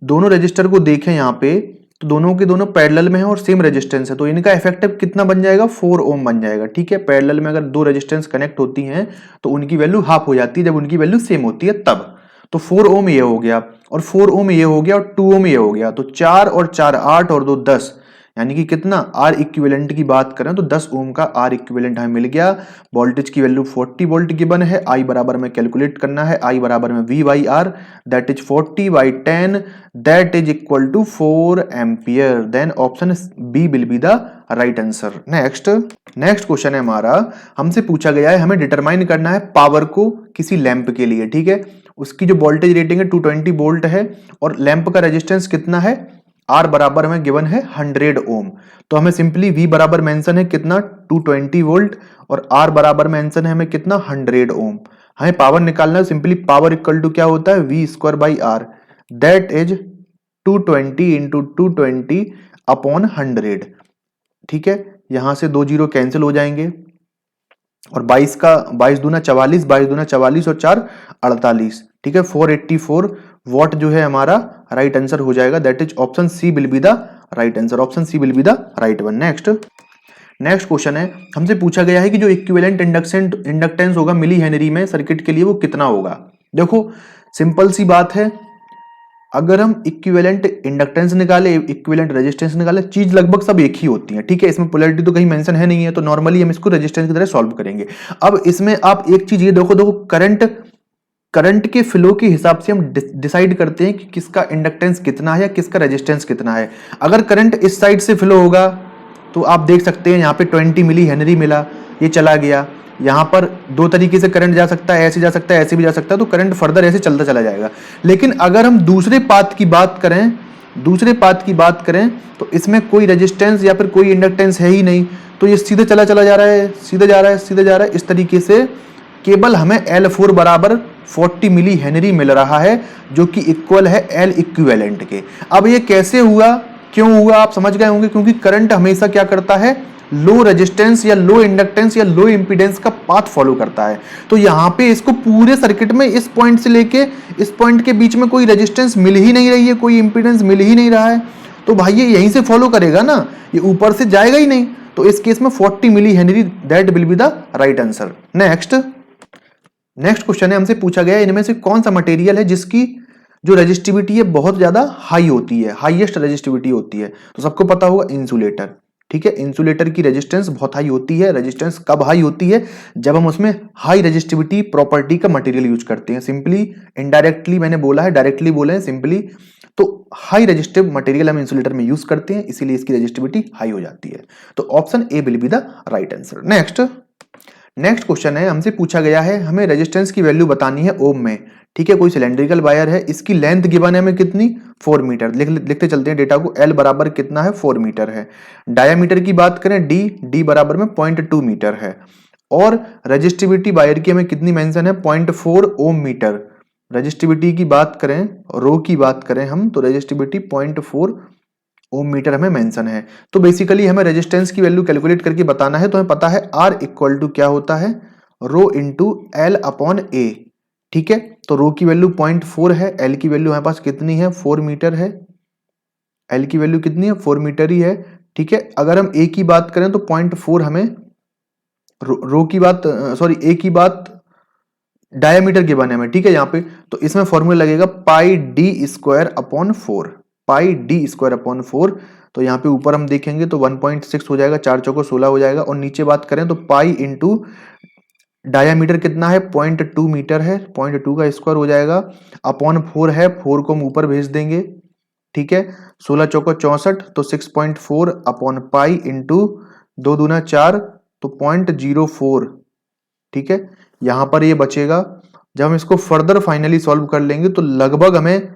दोनों रजिस्टर को देखें यहाँ पे, तो दोनों के दोनों पैरेलल में है और सेम रेजिस्टेंस है, तो इनका इफेक्टिव कितना बन जाएगा 4 ओम बन जाएगा। ठीक है, पैरेलल में अगर दो रेजिस्टेंस कनेक्ट होती हैं तो उनकी वैल्यू हाफ हो जाती है, जब उनकी वैल्यू सेम होती है तब। तो 4 ओम ये हो गया और 4 ओम ये हो गया और 2 ओम ये हो गया, तो 4 और 4 8 और 2 10, यानी कि कितना आर इक्विवेलेंट की बात करें तो 10 ओम का आर इक्विवेलेंट हमें मिल गया। वोल्टेज की वैल्यू 40 वोल्ट गिवन है, आई बराबर में कैलकुलेट करना है, आई बराबर में V by R, that is 40 by 10, that is equal to 4 ampere. Then option B will be the right answer. Next question है हमारा, हमसे पूछा गया है हमें डिटरमाइन करना है पावर को किसी लैंप के लिए। ठीक है, उसकी जो वोल्टेज रेटिंग है 220 वोल्ट है और लैंप का रेजिस्टेंस कितना है, आर बराबर में गिवन है 100 ओम। तो हमें सिंपली वी बराबर मेंशन है कितना 220 वोल्ट और आर बराबर मेंशन है हमें कितना 100 ओम। हमें पावर निकालना है, सिंपली पावर इक्वल टू क्या होता है V square by R, that is 220 into 220 upon 100। ठीक है, यहां से 2 जीरो कैंसिल हो जाएंगे और 22 दूना 44, 22 दूना 44 और 4 48। ठीक है, 484 वॉट जो है हमारा राइट आंसर हो जाएगा, that is option C will be the right answer. Option C will be the right one. Next question है, हमसे पूछा गया है कि जो इक्विवेलेंट इंडक्टेंस होगा मिली हेनरी में सर्किट के लिए वो कितना होगा। देखो सिंपल सी बात है, अगर हम इक्विवेलेंट इंडक्टेंस निकाले, इक्विवेलेंट रेजिस्टेंस निकाले, चीज लगभग सब एक ही होती है। ठीक है, इसमें पोलैरिटी तो कहीं मेंशन है नहीं है, तो नॉर्मली हम इसको रेजिस्टेंस की तरह सॉल्व करेंगे। अब इसमें आप एक चीज ये देखो करंट के फ्लो के हिसाब से हम डिसाइड करते हैं कि किसका इंडक्टेंस कितना है या किसका रेजिस्टेंस कितना है। अगर करंट इस साइड से फ्लो होगा तो आप देख सकते हैं यहाँ पे 20 मिली हेनरी मिला, ये चला गया। यहाँ पर दो तरीके से करंट जा सकता है, ऐसे जा सकता है, ऐसे भी जा सकता है, तो करंट फर्दर ऐसे चलता चला जाएगा। लेकिन अगर हम दूसरे पाथ की बात करें तो इसमें कोई रेजिस्टेंस या फिर कोई इंडक्टेंस है ही नहीं, तो ये सीधे चला जा रहा है, सीधे जा रहा है। इस तरीके से केवल हमें L4 बराबर 40 मिली हेनरी मिल रहा है, जो कि इक्वल है L इक्विवेलेंट के। अब ये कैसे हुआ, क्यों हुआ, आप समझ गए होंगे, क्योंकि करंट हमेशा क्या करता है, लो रेजिस्टेंस या लो इंडक्टेंस या लो इंपीडेंस का पाथ फॉलो करता है। तो यहाँ पे इसको पूरे सर्किट में इस पॉइंट से लेके इस पॉइंट के बीच में कोई रेजिस्टेंस मिल ही नहीं रही है, कोई इंपीडेंस मिल ही नहीं रहा है, तो भाई ये यहीं से फॉलो करेगा ना, ये ऊपर से जाएगा ही नहीं। तो इस केस में 40 millihenry, that will be the right answer. Next question है, हमसे पूछा गया इनमें से कौन सा मटेरियल है जिसकी जो रेजिस्टिविटी है बहुत ज्यादा हाई होती है, हाईएस्ट रेजिस्टिविटी होती है। तो सबको पता होगा इंसुलेटर। ठीक है, इंसुलेटर की रेजिस्टेंस बहुत हाई होती है। रेजिस्टेंस कब हाई होती है, जब हम उसमें हाई रेजिस्टिविटी प्रॉपर्टी का मटेरियल यूज करते हैं। सिंपली इनडायरेक्टली मैंने बोला है, डायरेक्टली बोले हैं सिंपली, तो हाई रेजिस्टिव मटेरियल हम इंसुलेटर में यूज करते हैं, इसीलिए इसकी रेजिस्टिविटी हाई हो जाती है। तो option A will be the right answer. Next question है, हमसे पूछा गया है हमें रेजिस्टेंस की वैल्यू बतानी है ओम में। ठीक है, कोई सिलेंड्रिकल वायर है, इसकी लेंथ गिवन है हमें कितनी, 4 मीटर। लिखते चलते हैं डेटा को। एल बराबर कितना है, 4 मीटर है। डायामीटर की बात करें डी बराबर में 0.2 मीटर है। और रजिस्टिविटी वायर की हमें कितनी मेंशन है, 0.4 ओम मीटर। रजिस्टिविटी की बात करें, रो की बात करें हम, तो रजिस्टिविटी 0.4 ओम मीटर हमें मेंशन है। तो बेसिकली हमें रेजिस्टेंस की वैल्यू कैलकुलेट करके बताना है। तो हमें पता है आर इक्वल टू क्या होता है, रो इंटू एल अपॉन ए। ठीक है, तो रो की वैल्यू 0.4 है, एल की वैल्यू हमारे पास कितनी है, 4 मीटर है। एल की वैल्यू कितनी है, 4 मीटर ही है। ठीक है, अगर हम ए की बात करें तो 0.4 हमें रो की बात, सॉरी ए की बात डायमीटर के बने में। ठीक है, यहाँ पे तो इसमें फॉर्मूला लगेगा पाई डी स्क्वायर अपॉन 4, पाई डी स्क्वायर अपॉन 4। तो यहाँ पे ऊपर हम देखेंगे तो 1.6 हो जाएगा, 4 चौको 16 हो जाएगा। और नीचे बात करें तो पाई इंटू डायामीटर कितना है, 0.2 मीटर है, 0.2 का स्क्वायर हो जाएगा, अपॉन 4 है, 4 को हम ऊपर भेज देंगे। ठीक है, 16 चौको 64, तो 6.4 अपॉन पाई इंटू 2 दूना 4, तो 0.04। ठीक है, यहां पर ये बचेगा। जब हम इसको फर्दर फाइनली सॉल्व कर लेंगे तो लगभग हमें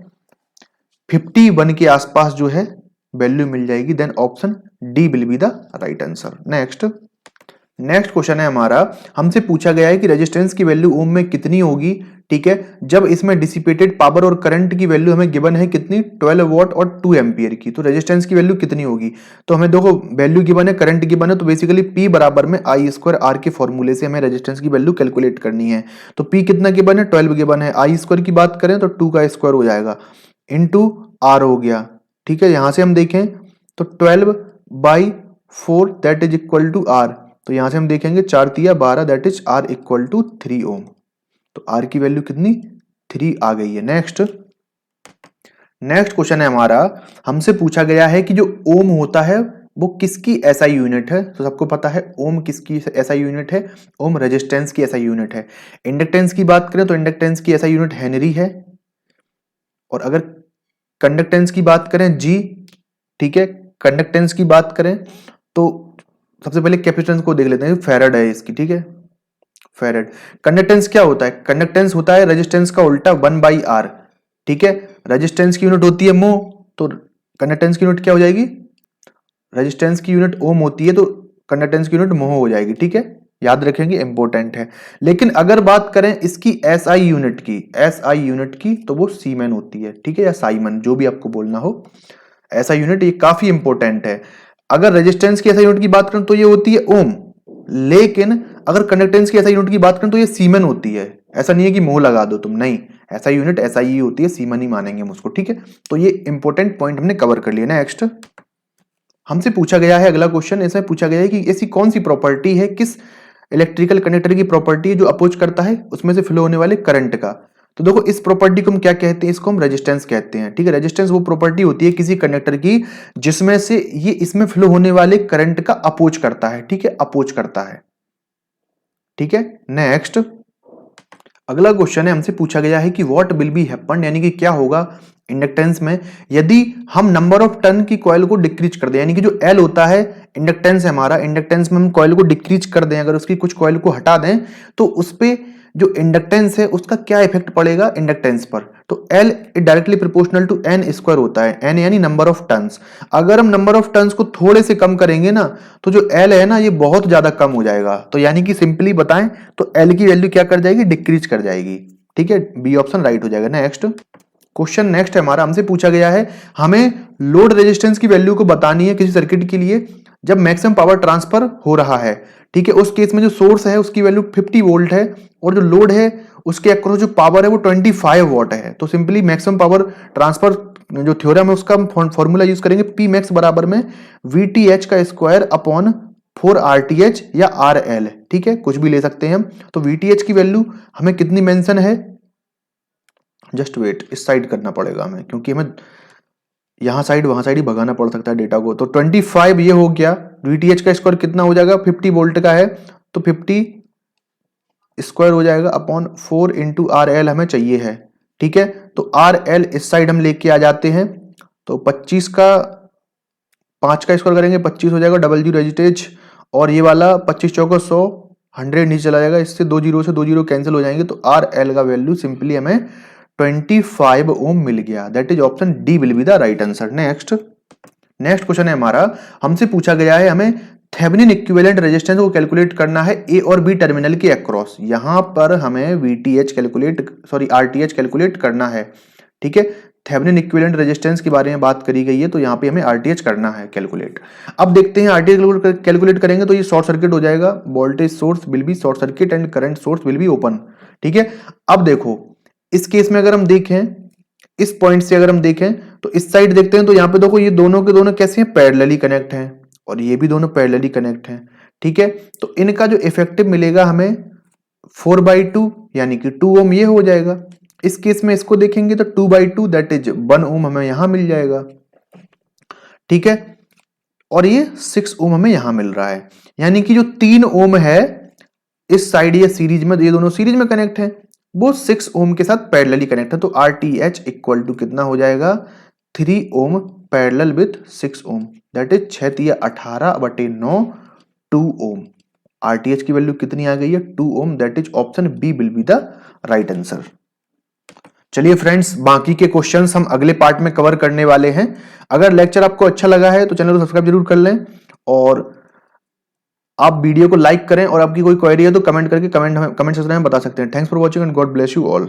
51 के आसपास जो है वैल्यू मिल जाएगी। Then option D will be the right answer. Next question है हमारा, हमसे पूछा गया है कि रेजिस्टेंस की वैल्यू ओम में कितनी होगी। ठीक है, जब इसमें डिसिपेटेड पावर और करंट की वैल्यू हमें गिवन है कितनी, 12 वॉट और 2 एम्पियर की। तो रेजिस्टेंस की वैल्यू कितनी होगी, तो हमें देखो वैल्यू गिवन है, करंट गिवन है, तो बेसिकली P बराबर में आई स्क्वायर आर के फॉर्मूले से हमें रेजिस्टेंस की वैल्यू कैलकुलेट करनी है। तो P कितना गिवन है, 12 गिवन है। आई स्क्वायर की बात करें तो 2 का स्क्वायर हो जाएगा, इंटू आर हो गया। ठीक है, यहां से हम देखें तो 12/4 that is equal to R. तो यहां से हम देखेंगे 4 तिया 12 that is R equal to 3 ohm. तो आर की वैल्यू कितनी, 3 आ गई है। नेक्स्ट क्वेश्चन है हमारा, हमसे पूछा गया है कि जो ओम होता है वो किसकी एसआई यूनिट है। तो सबको पता है ओम किसकी एसआई यूनिट है, ओम रेजिस्टेंस की एसआई यूनिट है। इंडक्टेंस की बात करें तो इंडक्टेंस की एसआई यूनिट हेनरी है। और अगर कंडक्टेंस की बात करें जी, ठीक है, कंडक्टेंस की बात करें तो सबसे पहले कैपेसिटेंस को देख लेते हैं, फैराड है इसकी। ठीक है, फैराड। कंडक्टेंस क्या होता है, कंडक्टेंस होता है रेजिस्टेंस का उल्टा 1/r। ठीक है, रेजिस्टेंस की यूनिट होती है मो, तो कंडक्टेंस की यूनिट क्या हो जाएगी, रेजिस्टेंस की यूनिट ओम होती है तो कंडक्टेंस की यूनिट मोह हो जाएगी। ठीक है, याद रखेंगे, इंपॉर्टेंट है। लेकिन अगर बात करें इसकी एसआई यूनिट की, तो वो सीमेन होती है। ठीक है, या साइमन, जो भी आपको बोलना हो। एसआई यूनिट ये काफी इंपॉर्टेंट है। अगर रेजिस्टेंस की एसआई यूनिट की बात करें तो ये होती है ओम, लेकिन अगर कंडक्टेंस की एसआई यूनिट की बात करें तो ये सीमेन होती है। ऐसा नहीं है कि मोह लगा दो तुम, नहीं, एसआई यूनिट एसआई ही होती है, सीमेन ही मानेंगे हम उसको। ठीक है, तो ये इंपॉर्टेंट पॉइंट हमने कवर कर लिया। नेक्स्ट हमसे पूछा गया है अगला क्वेश्चन, ऐसा पूछा गया है कि ऐसी कौन सी प्रॉपर्टी है, किस इलेक्ट्रिकल कंडक्टर की प्रॉपर्टी है जो अपोज करता है उसमें से फ्लो होने वाले करंट का। तो देखो इस प्रॉपर्टी को हम क्या कहते हैं, इसको हम रेजिस्टेंस कहते हैं। ठीक है, रेजिस्टेंस वो प्रॉपर्टी होती है किसी कंडक्टर की जिसमें से ये इसमें फ्लो होने वाले करंट का अपोज करता है। ठीक है, अपोज करता है। ठीक है, नेक्स्ट अगला क्वेश्चन है, हमसे पूछा गया है कि व्हाट विल बी हैपन, यानी कि क्या होगा इंडक्टेंस में यदि हम नंबर ऑफ टर्न की कॉइल को डिक्रीज कर दें। यानी कि जो एल होता है इंडक्टेंस है हमारा, इंडक्टेंस में हम कॉइल को डिक्रीज कर दें, अगर उसकी कुछ कॉइल को हटा दें तो उस पे जो इंडक्टेंस है उसका क्या इफेक्ट पड़ेगा इंडक्टेंस पर। तो L directly proportional to N square होता है, एन यानी नंबर ऑफ टर्न्स। अगर हम नंबर ऑफ टर्न्स को थोड़े से कम करेंगे ना तो जो एल है ना ये बहुत ज्यादा कम हो जाएगा। तो यानी कि सिंपली बताएं तो एल की वैल्यू क्या कर जाएगी, डिक्रीज कर जाएगी। ठीक है, बी ऑप्शन राइट हो जाएगा। नेक्स्ट नेक्स्ट है हमारा, हमसे पूछा गया है हमें लोड रेजिस्टेंस की वैल्यू को बतानी है किसी सर्किट के लिए जब मैक्सिमम पावर ट्रांसफर हो रहा है। ठीक है, उस केस में जो सोर्स है उसकी वैल्यू 50 वोल्ट है और जो लोड है उसके अक्रॉस जो पावर है वो 25 वॉट है। तो सिंपली मैक्सिमम पावर ट्रांसफर जो थ्योरम है उसका फॉर्मूला यूज करेंगे, पी मैक्स बराबर में VTH का स्क्वायर अपॉन 4 RTH या RL। ठीक है, कुछ भी ले सकते हैं हम। तो VTH की वैल्यू हमें कितनी मेंशन है, जस्ट वेट, इस साइड करना पड़ेगा हमें क्योंकि हमें यहां साइड वहां साइड ही भगाना पड़ सकता है डेटा को। तो 25 ये हो गया, VTH का स्क्वायर कितना हो जाएगा, 50 वोल्ट का है तो 50 स्क्वायर हो जाएगा अपॉन 4 इंटू RL हमें चाहिए है। ठीक है, तो आर एल इस साइड हम लेके आ जाते हैं, तो 25 का 5 का स्क्वायर करेंगे 25 हो जाएगा, डबल जीरो एजिटेज, और ये वाला 25 चौका 100, 100 नीचे चला जाएगा, इससे 2 जीरो से 2 जीरो कैंसिल हो जाएंगे, तो आर एल का वैल्यू सिंपली हमें 25 ओम मिल गया। That is option D will be the right answer. Next question है हमारा, हमसे पूछा गया है हमें थेवेनिन इक्विवेलेंट रेजिस्टेंस को कैलकुलेट करना है ए और बी टर्मिनल के अक्रॉस। यहां पर हमें आरटीएच कैलकुलेट करना है, ठीक है। थेवेनिन इक्विवेलेंट रेजिस्टेंस के बारे में बात करी गई है, तो यहाँ पे हमें आरटीएच करना है कैलकुलेट। अब देखते हैं आरटीएच कैलकुलेट करेंगे तो ये शॉर्ट सर्किट हो जाएगा, voltage source will be short circuit and current source will be open, ठीक है। अब देखो इस केस में अगर हम देखें, इस पॉइंट से अगर हम देखें तो इस साइड देखते हैं, तो यहाँ पे देखो ये दोनों के दोनों कैसे हैं, पैरेलली कनेक्ट हैं, और ये भी दोनों पैरेलली कनेक्ट हैं, ठीक है। तो इनका जो इफेक्टिव मिलेगा हमें 4/2 यानी कि 2 ओम ये हो जाएगा। इस केस में इसको देखेंगे तो 2/2 दैट इज 1 ओम हमें यहां मिल जाएगा, ठीक है। और ये 6 ओम हमें यहां मिल रहा है, यानी कि जो 3 ओम है इस साइड ये सीरीज में, ये दोनों सीरीज में कनेक्ट है, वो 6 ओम के साथ पैरेलली कनेक्ट है। तो आरटीएच इक्वल टू कितना हो जाएगा, 3 ohm parallel with 6 ohm, that is 6 तिया 18/9 2 ओम। आरटीएच की वैल्यू कितनी आ गई है, 2 ohm, that is option B will be the right answer. चलिए फ्रेंड्स, बाकी के क्वेश्चंस हम अगले पार्ट में कवर करने वाले हैं। अगर लेक्चर आपको अच्छा लगा है तो चैनल को सब्सक्राइब जरूर कर लें, और आप वीडियो को लाइक करें, और आपकी कोई क्वेरी है तो कमेंट करके कमेंट सेक्शन में बता सकते हैं। Thanks for watching and God bless you all.